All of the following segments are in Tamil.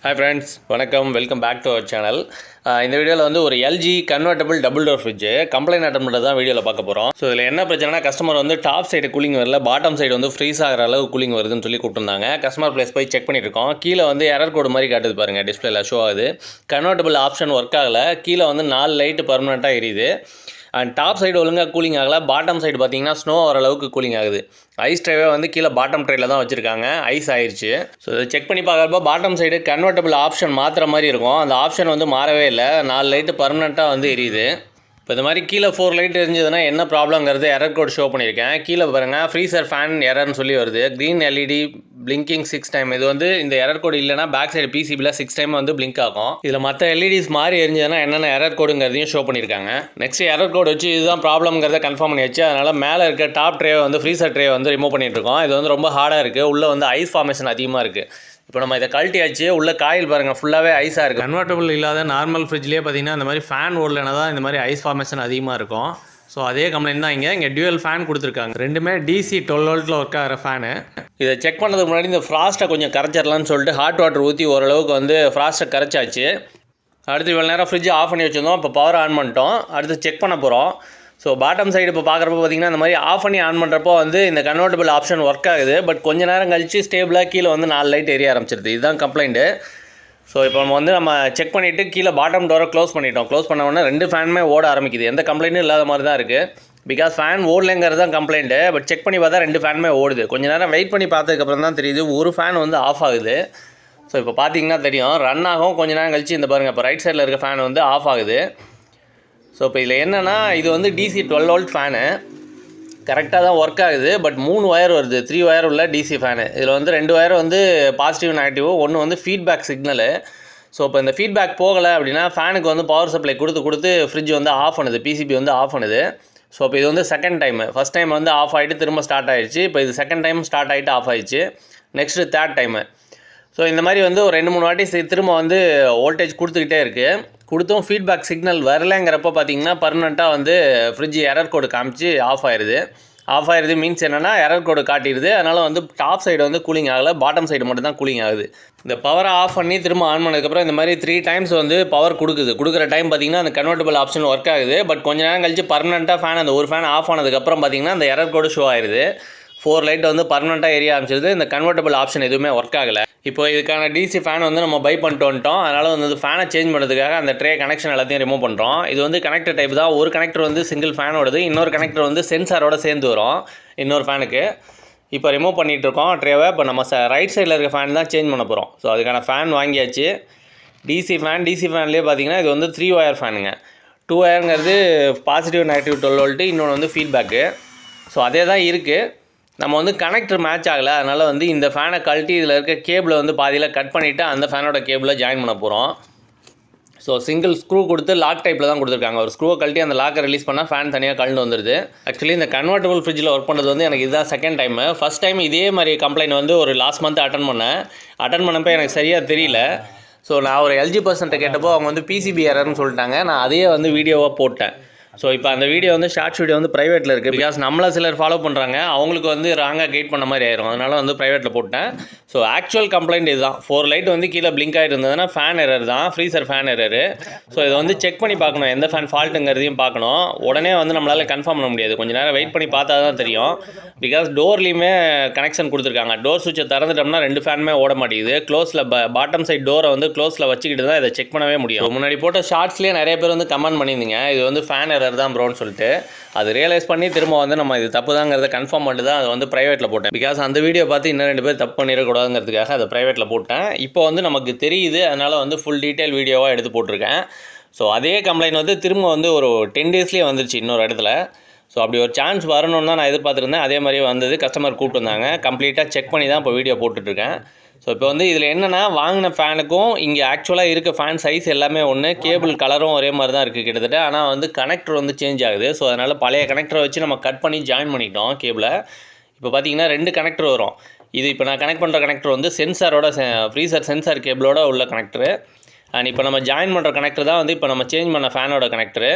Hi friends, வணக்கம், welcome back to our channel. இந்த வீடியோவில் வந்து ஒரு LG convertible double door fridge complaint attend பண்ணுறது தான் வீடியோவில் பார்க்க போகிறோம். ஸோ இதில் என்ன பிரச்சனைனா, கஸ்டமர் வந்து டாப் சைடு கூலிங் வரல, பாட்டம் சைடு வந்து ஃப்ரீஸ் ஆகிற அளவு கூலிங் வருதுன்னு சொல்லி கூப்பிட்டுருந்தாங்க. கஸ்டமர் பிளேஸ் போய் செக் பண்ணிட்டு இருக்கோம். கீழே வந்து எரர் கோடு மாதிரி காட்டுது பாருங்கள், டிஸ்பிளேல ஷோ ஆகுது. கன்வெர்ட்டபிள் ஆப்ஷன் ஒர்க் ஆகலை. கீழே வந்து 4 லைட்டு பர்மனெண்ட்டாக எரியுது. அண்ட் டாப் சைடு ஒழுங்காக கூலிங் ஆகலை. பாட்டம் சைடு பார்த்தீங்கன்னா ஸ்னோ வர அளவுக்கு கூலிங் ஆகுது. ஐஸ் ட்ரேவே வந்து கீழே பாட்டம் ட்ரேயில் தான் வச்சுருக்காங்க. ஐஸ் ஆயிடுச்சு. ஸோ இதை செக் பண்ணி பார்க்குறப்ப பாட்டம் சைடு கன்வெர்ட்டபிள் ஆப்ஷன் மாற்றுற மாதிரி இருக்கும். அந்த ஆப்ஷன் வந்து மாறவே இல்லை. 4 லைட்டு பர்மனெண்ட்டாக வந்து எரியுது. இப்போ இந்த மாதிரி கீழே 4 லைட் எரிஞ்சதுன்னா என்ன ப்ராப்ளங்கிறது எரர் கோட் ஷோ பண்ணியிருக்கேன். கீழே பாருங்கள், ஃப்ரீசர் ஃபேன் எரர்னு சொல்லி வருது. Green LED blinking 6 time. இது வந்து இந்த எரர் கோடு இல்லைனா பேக் சைடு பிசிபியில் 6 டைம் வந்து பிளிங்க் ஆகும். இதில் மற்ற எல்இடிஸ் மாறி எரிஞ்சதுன்னா என்னென்ன எரர் கோடுங்கிறதையும் ஷோ பண்ணியிருக்காங்க. நெக்ஸ்ட் எரர் கோடு வச்சு இதுதான் ப்ராப்ளம்ங்கிறத கன்ஃபார்ம் பண்ணியாச்சு. அதனால் மேலே இருக்க டாப் ட்ரே வந்து ஃப்ரீசர் ட்ரே வந்து ரிமூவ் பண்ணிட்டு இருக்கோம். இது வந்து ரொம்ப ஹார்டாக இருக்குது. உள்ளே வந்து ஐஸ் ஃபார்மேஷன் அதிகமாக இருக்குது. இப்போ நம்ம இதை கழட்டியாச்சு. உள்ள காயில் பாருங்கள், ஃபுல்லாகவே ஐஸாக இருக்குது. கன்வெர்ட்டபிள் இல்லாத நார்மல் ஃப்ரிட்ஜ்லேயே பார்த்தீங்கன்னா இந்த மாதிரி ஃபேன் ஓடலைனா தான் இந்த மாதிரி ஐஸ் ஃபார்மேஷன் அதிகமாக இருக்கும். ஸோ அதே கம்ப்ளைண்ட் தான் இங்கே டியூவல் ஃபேன் கொடுத்துருக்காங்க. ரெண்டுமே டிசி 12 வோல்ட்டில் ஒர்க் ஆகிற ஃபேனு. இதை செக் பண்ணதுக்கு முன்னாடி இந்த ஃப்ராஸ்ட்டை கொஞ்சம் கரைச்சிடலான்னு சொல்லிட்டு ஹாட் வாட்டர் ஊற்றி ஓரளவுக்கு வந்து ஃப்ராஸ்ட்டை கரைச்சாச்சு. அடுத்து இவ்வளோ நேரம் ஃப்ரிட்ஜ் ஆஃப் பண்ணி வச்சுருந்தோம். இப்போ பவர் ஆன் பண்ணிட்டோம். அடுத்து செக் பண்ண போகிறோம். ஸோ பாட்டம் சைடு இப்போ பார்க்குறப்ப பார்த்தீங்கன்னா இந்த மாதிரி ஆஃப் பண்ணி ஆன் பண்ணுறப்போ வந்து இந்த கன்வெர்ட்டபிள் ஆப்ஷன் ஒர்க் ஆகுது. பட் கொஞ்ச நேரம் கழிச்சு ஸ்டேபிளாக கீழே வந்து 4 லைட் எரிய ஆரம்பிச்சிருது. இதுதான் கம்ப்ளைண்ட்டு. ஸோ இப்போ நம்ம செக் பண்ணிவிட்டு கீழே பாட்டம் டோரை க்ளோஸ் பண்ணிட்டோம். க்ளோஸ் பண்ண உடனே 2 ஃபேனுமே ஓட ஆரம்பிக்குது. எந்த கம்ப்ளைண்ட்டும் இல்லாத மாதிரி தான் இருக்குது. பிகாஸ் ஃபேன் ஓடலைங்கிறது தான் கம்ப்ளைண்ட்டு. பட் செக் பண்ணி பார்த்தா 2 ஃபேனுமே ஓடுது. கொஞ்சம் நேரம் வெயிட் பண்ணி பார்த்ததுக்கப்புறம் தான் தெரியுது ஒரு ஃபேன் வந்து ஆஃப் ஆகுது. ஸோ இப்போ பார்த்தீங்கன்னா தெரியும், ரன் ஆகும். கொஞ்சம் நேரம் கழிச்சு இந்த பாருங்கள், இப்போ ரைட் சைடில் இருக்க ஃபேன் வந்து ஆஃப் ஆகுது. ஸோ இப்போ இதில் என்னென்னா, இது வந்து டிசி 12 வோல்ட் ஃபேனு கரெக்டாக தான் ஒர்க் ஆகுது. பட் 3 ஒயர் வருது. 3 ஒயர் உள்ள டிசி ஃபேனு. இதில் வந்து 2 ஒயர் வந்து பாசிட்டிவ் நெகட்டிவ், ஒன்று வந்து ஃபீட்பேக் சிக்னலு. ஸோ இப்போ இந்த ஃபீட்பேக் போகலை அப்படின்னா ஃபேனுக்கு வந்து பவர் சப்ளை கொடுத்து ஃப்ரிட்ஜ் வந்து ஆஃப் பண்ணுது, பிசிபி வந்து ஆஃப் பண்ணுது. ஸோ இப்போ இது வந்து செகண்ட் டைமு. ஃபஸ்ட் டைம் வந்து ஆஃப் ஆகிட்டு திரும்ப ஸ்டார்ட் ஆகிடுச்சு. இப்போ இது செகண்ட் டைம் ஸ்டார்ட் ஆகிட்டு ஆஃப் ஆகிடுச்சு. Next third time. ஸோ இந்த மாதிரி வந்து ஒரு 2-3 வாட்டி திரும்ப வந்து வோல்டேஜ் கொடுத்துக்கிட்டே இருக்குது. கொடுத்தும் ஃபீட்பேக் சிக்னல் வரலைங்கிறப்ப பார்த்தீங்கன்னா பர்மனெண்ட்டாக வந்து ஃப்ரிட்ஜ் எரர் கோடு காமிச்சு ஆஃப் ஆயிடுது. மீன்ஸ் என்னென்னா எரர் கோடு காட்டிடுது. அதனால் வந்து டாப் சைடு வந்து கூலிங் ஆகலை, பாட்டம் சைடு மட்டும் தான் கூலிங் ஆகுது. இந்த பவரை ஆஃப் பண்ணி திரும்ப ஆன் பண்ணதுக்கப்புறம் இந்த மாதிரி 3 டைம்ஸ் வந்து பவர் கொடுக்குற டைம் பார்த்தீங்கன்னா அந்த கன்வெர்ட்டபிள் ஆப்ஷன் ஒர்க் ஆகுது. பட் கொஞ்ச நேரம் கழிச்சு பர்மனெண்ட்டாக ஃபேன் அந்த ஒரு ஃபேன் ஆஃப் ஆனதுக்கப்புறம் பார்த்தீங்கன்னா அந்த எரர் கோடு ஷோ ஆயிடுது. 4 லைட் வந்து பர்மனெண்ட்டாக எரிய ஆரம்பிச்சிருது. இந்த கன்வெர்ட்டபிள் ஆப்ஷன் எதுவுமே ஒர்க் ஆகலை. இப்போ இதுக்கான டிசி ஃபேன் வந்து நம்ம பை பண்ணிட்டு வந்துட்டோம். அதனால் வந்து ஃபேனை சேஞ்ச் பண்ணுறதுக்காக அந்த ட்ரே கனெக்ஷன் எல்லாத்தையும் ரிமூவ் பண்ணுறோம். இது வந்து கனெக்டர் டைப் தான். ஒரு கனெக்டர் வந்து சிங்கிள் ஃபேனோடது, இன்னொரு கனெக்டர் வந்து சென்சாரோட சேர்ந்து வரும் இன்னொரு ஃபேனுக்கு. இப்போ ரிமூவ் பண்ணிகிட்டு இருக்கோம் ட்ரேவை. இப்போ நம்ம ரைட் சைடில் இருக்க ஃபேன் தான் சேஞ்ச் பண்ண போகிறோம். ஸோ அதுக்கான ஃபேன் வாங்கியாச்சு. டிசி ஃபேன்லேயே பார்த்தீங்கன்னா இது வந்து 3 ஒயர் ஃபேனுங்க. 2 ஒயருங்கிறது பாசிட்டிவ் நெகட்டிவ் 12 வோல்ட்டு, இன்னொன்று வந்து ஃபீட்பேக்கு. ஸோ அதே தான் இருக்குது. நம்ம வந்து கனெக்டர் மேட்ச் ஆகலை. அதனால் வந்து இந்த ஃபேனை கழட்டி இதில் இருக்க கேபிளை வந்து பாதியில் கட் பண்ணிவிட்டு அந்த ஃபேனோட கேபிளை ஜாயின் பண்ண போகிறோம். ஸோ சிங்கிள் ஸ்க்ரூ கொடுத்து லாக் டைப்பில் தான் கொடுத்துருக்காங்க. ஒரு ஸ்க்ரூவை கழட்டி அந்த லாக்கை ரிலீஸ் பண்ணால் ஃபேன் தனியாக கழண்டு வந்துடுது. ஆக்சுவலி இந்த கன்வெர்ட்டபிள் ஃப்ரிட்ஜில் ஒர்க் பண்ணுறது வந்து எனக்கு இதுதான் செகண்ட் டைமு. ஃபஸ்ட் டைம் இதே மாதிரி கம்ப்ளைண்ட் வந்து ஒரு லாஸ்ட் மந்த் அட்டன் பண்ணப்போ எனக்கு சரியாக தெரியல. ஸோ நான் ஒரு எல்ஜி பர்சன்ட்டை கேட்டப்போ அவங்க வந்து பிசிபி எரர்னு சொல்லிட்டாங்க. நான் அதையே வந்து வீடியோவாக போட்டேன். ஸோ இப்போ அந்த வீடியோ வந்து ஷார்ட்ஸ் வீடியோ வந்து ப்ரைவேட்டில் இருக்குது. பிகாஸ் நம்மளை சிலர் ஃபாலோ பண்ணுறாங்க, அவங்களுக்கு வந்து ராங்காக கைட் பண்ண மாதிரி ஆயிரும். அதனால் வந்து ப்ரைவேட்டில் போட்டேன். ஸோ ஆக்சுவல் கம்ப்ளைண்ட் இதுதான். 4 லைட் வந்து கீழே பிளிங்க் ஆகிட்டு இருந்ததுன்னா ஃபேன் எரர் தான், ஃப்ரீசர் ஃபேன் எரரு. ஸோ இதை வந்து செக் பண்ணி பார்க்கணும், எந்த ஃபேன் ஃபால்ட்டுங்கிறதையும் பார்க்கணும். உடனே வந்து நம்மளால் கன்ஃபார்ம் பண்ண முடியாது. கொஞ்சம் நேரம் வெயிட் பண்ணி பார்த்தா தான் தெரியும். பிகாஸ் டோர்லேயுமே கனெக்ஷன் கொடுத்துருக்காங்க. டோர் சுவிட்சை திறந்துட்டோம்னா 2 ஃபேனுமே ஓட மாட்டேங்குது. க்ளோஸில் பாட்டம் சைட் டோரை வந்து க்ளோஸில் வச்சுக்கிட்டு தான் இதை செக் பண்ணவே முடியும். முன்னாடி போட்ட ஷார்ட்ஸ்லேயே நிறைய பேர் வந்து கமெண்ட் பண்ணியிருந்தீங்க, இது வந்து ஃபேன் எரர் தான் ப்ரோன்னு சொல்லிட்டு. அது ரியலைஸ் பண்ணி திரும்ப வந்து நம்ம இது தப்பு தாங்கிறத கன்ஃபார்ம் பண்ணிட்டு தான் அதை வந்து ப்ரைவேட்டில் போட்டேன். பிகாஸ் அந்த வீடியோ பார்த்து இன்னும் 2 பேர் தப்பு பண்ணிடக்கூடாதுங்கிறதுக்காக அதை ப்ரைவேட்டில் போட்டேன். இப்போ வந்து நமக்கு தெரியுது, அதனால் வந்து ஃபுல் டீட்டெயில் வீடியோவாக எடுத்து போட்டிருக்கேன். ஸோ அதே கம்ப்ளைண்ட் வந்து திரும்ப வந்து ஒரு 10 டேஸ்லேயே வந்துருச்சு இன்னொரு இடத்துல. ஸோ அப்படி ஒரு சான்ஸ் வரணும்னு தான் நான் எதிர்பார்த்துருந்தேன். அதே மாதிரியே வந்தது. கஸ்டமர் கூப்பிட்டு வந்தாங்க. கம்ப்ளீட்டாக செக் பண்ணி தான் இப்போ வீடியோ போட்டுட்ருக்கேன். ஸோ இப்போ வந்து இதில் என்னென்னா, வாங்கின ஃபேனுக்கும் இங்கே ஆக்சுவலாக இருக்க ஃபேன் சைஸ் எல்லாமே ஒன்று, கேபிள் கலரும் ஒரே மாதிரி தான் இருக்குது கிட்டத்தட்ட. ஆனால் வந்து கனெக்டர் வந்து சேஞ்ச் ஆகுது. ஸோ அதனால் பழைய கனெக்டரை வச்சு நம்ம கட் பண்ணி ஜாயின் பண்ணிட்டோம் கேபிளை. இப்போ பார்த்தீங்கன்னா 2 கனெக்டர் வரும். இது இப்போ நான் கனெக்ட் பண்ணுற கனெக்டர் வந்து சென்சாரோட ஃப்ரீசர் சென்சார் கேபிளோட உள்ள கனெக்டரு. அண்ட் இப்போ நம்ம ஜாயின் பண்ணுற கனெக்டர் தான் வந்து இப்போ நம்ம சேஞ்ச் பண்ண ஃபேனோட கனெக்டரு.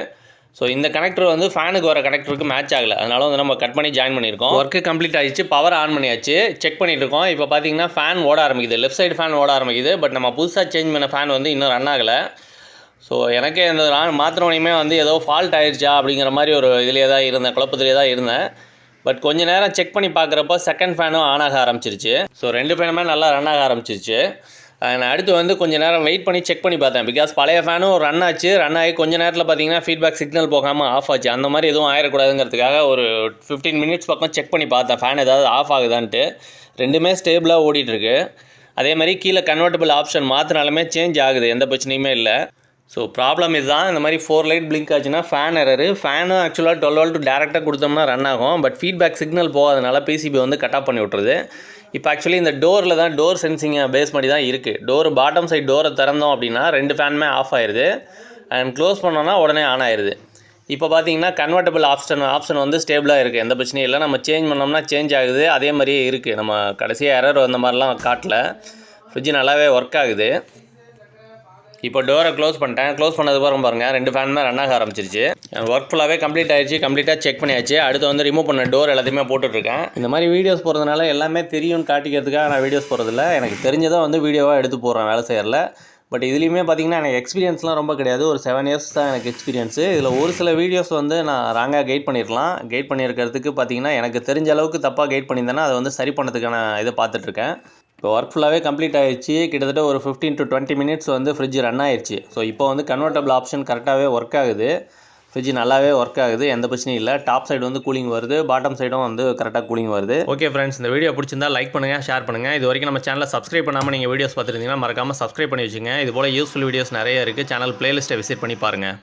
ஸோ இந்த கனெக்டர் வந்து ஃபேனுக்கு வர கனெக்டருக்கு மேட்ச் ஆகலை, அதனால வந்து நம்ம கட் பண்ணி ஜாயின் பண்ணியிருக்கோம். ஒர்க்கு கம்ப்ளீட் ஆகிடுச்சு, பவர் ஆன் பண்ணியாச்சு, செக் பண்ணிட்டு இருக்கோம். இப்போ பார்த்தீங்கன்னா ஃபேன் ஓட ஆரம்பிக்குது, லெஃப்ட் சைடு ஃபேன் ஓட ஆரம்பிக்குது. பட் நம்ம புதுசாக சேஞ்ச் பண்ண ஃபேன் வந்து இன்னும் ரன் ஆகலை. ஸோ எனக்கே இந்த மாத்திரவனையுமே வந்து ஏதோ ஃபால்ட் ஆயிடுச்சா அப்படிங்கிற மாதிரி ஒரு இதிலே தான் இருந்தேன், குழப்பத்திலே தான் இருந்தேன். பட் கொஞ்சம் நேரம் செக் பண்ணி பார்க்குறப்போ செகண்ட் ஃபேனும் ஆன் ஆக ஆரம்பிச்சிருச்சு. ஸோ 2 ஃபேனுமே நல்லா ரன் ஆக ஆரம்பிச்சிருச்சு. நான் அடுத்து வந்து கொஞ்சம் நேரம் வெயிட் பண்ணி செக் பண்ணி பார்த்தேன். பிகாஸ் பழைய ஃபேனும் ரன் ஆச்சு, ரன் ஆகி கொஞ்சம் நேரத்தில் பார்த்தீங்கன்னா ஃபீட்பேக் சிக்னல் போகாமல் ஆஃப் ஆச்சு. அந்த மாதிரி எதுவும் ஆயிடக்கூடாதுங்கிறதுக்காக ஒரு 15 மினிட்ஸ் பக்கம் செக் பண்ணி பார்த்தேன் ஃபேன் ஏதாவது ஆஃப் ஆகுதான்ட்டு. ரெண்டுமே ஸ்டேபிளாக ஓடிட்டுருக்கு. அதே மாதிரி கீழே கன்வெர்ட்டபிள் ஆப்ஷன் மாற்றினாலுமே சேஞ்ச் ஆகுது, எந்த பிரச்சனையுமே இல்லை. ஸோ ப்ராப்ளம் இதுதான். இந்த மாதிரி 4 லைட் பிளிங்க் ஆச்சுன்னா ஃபேன் எரரு. ஃபேனும் ஆக்சுவலாக 12 வோல்ட் டேரெக்டாக கொடுத்தோம்னா ரன் ஆகும். பட் ஃபீட்பேக் சிக்னல் போகாதனால பிசிபி வந்து கட் ஆஃப் பண்ணி விட்ருது. இப்போ ஆக்சுவலி இந்த டோரில் தான், டோர் சென்சிங்கை பேஸ் பண்ணி தான் இருக்குது. டோர் பாட்டம் சைடு டோரை திறந்தோம் அப்படின்னா 2 ஃபேனுமே ஆஃப் ஆயிடுது. அண்ட் க்ளோஸ் பண்ணோன்னா உடனே ஆன் ஆயிடுது. இப்போ பார்த்தீங்கன்னா கன்வெர்ட்டபிள் ஆப்ஷன் வந்து ஸ்டேபிளாக இருக்குது, எந்த பிரச்சனையும் இல்லை. நம்ம சேஞ்ச் பண்ணோம்னா சேஞ்ச் ஆகுது, அதே மாதிரியே இருக்குது. நம்ம கடைசியாக எரர் அந்த மாதிரிலாம் காட்டல. ஃப்ரிட்ஜ் நல்லாவே ஒர்க் ஆகுது. இப்போ டோரை க்ளோஸ் பண்ணிட்டேன். க்ளோஸ் பண்ணதுக்கப்புறம் பாருங்கள் 2 ஃபேனுமே ரன் ஆக ஆரம்பிச்சிருச்சு. ஒர்க் ஃபுல்லாகவே கம்ப்ளீட் ஆகிடுச்சு, கம்ப்ளீட்டாக செக் பண்ணியாச்சு. அடுத்து வந்து ரிமூவ் பண்ண டோர் எல்லாத்தையுமே போட்டுட்ருக்கேன். இந்த மாதிரி வீடியோஸ் போகிறதுனால எல்லாமே தெரியும்னு காட்டிக்கிறதுக்காக நான் வீடியோஸ் போகிறதில்ல. எனக்கு தெரிஞ்சதாக வந்து வீடியோவாக எடுத்து போடுறேன் வேலை செய்யறல. பட் இதுலேயுமே பார்த்திங்கன்னா எனக்கு எக்ஸ்பீரியன்ஸ்லாம் ரொம்ப கிடையாது, ஒரு 7 இயர்ஸ் தான் எனக்கு எக்ஸ்பீரியன்ஸு. இதில் ஒரு சில வீடியோஸ் வந்து நான் ராங்காக கைட் பண்ணியிருக்கலாம். கைட் பண்ணியிருக்கிறதுக்கு பார்த்திங்கன்னா எனக்கு தெரிஞ்ச அளவுக்கு தப்பாக கைட் பண்ணியிருந்தேன்னா அதை வந்து சரி பண்ணதுக்கான இதை பார்த்துட்ருக்கேன். இப்போ ஒர்க் ஃபுல்லாகவே கம்ப்ளீட் ஆகிடுச்சு. கிட்டத்தட்ட ஒரு 15 to 20 மினிட்ஸ் வந்து ஃப்ரிட்ஜ் ரன் ஆயிடுச்சு. ஸோ இப்போ வந்து கன்வெர்ட்டபிள் ஆப்ஷன் கரெக்டாகவே ஒர்க் ஆகுது. ஃப்ரிட்ஜ் நல்லாவே ஒர்க் ஆகுது, எந்த பிரச்சனையும் இல்லை. டாப் சைடு வந்து கூலிங் வருது, பாட்டம் சைடும் வந்து கரெக்டாக கூலிங் வருது. ஓகே ஃப்ரெண்ட்ஸ், இந்த வீடியோ பிடிச்சிருந்தா லைக் பண்ணுங்கள், ஷேர் பண்ணுங்கள். இது வரைக்கும் நம்ம சேனலை சப்ஸ்கிரைப் பண்ணாமல் நீங்கள் வீடியோஸ் பார்த்துருந்தீங்கன்னா மறக்காமல் சப்ஸ்கிரைப் பண்ணி வச்சுங்க. இது போல் யூஸ்ஃபுல் வீடியோஸ் நிறைய இருக்குது. சேனல் பிளேலிஸ்ட்டை விசிட் பண்ணி பாருங்கள்.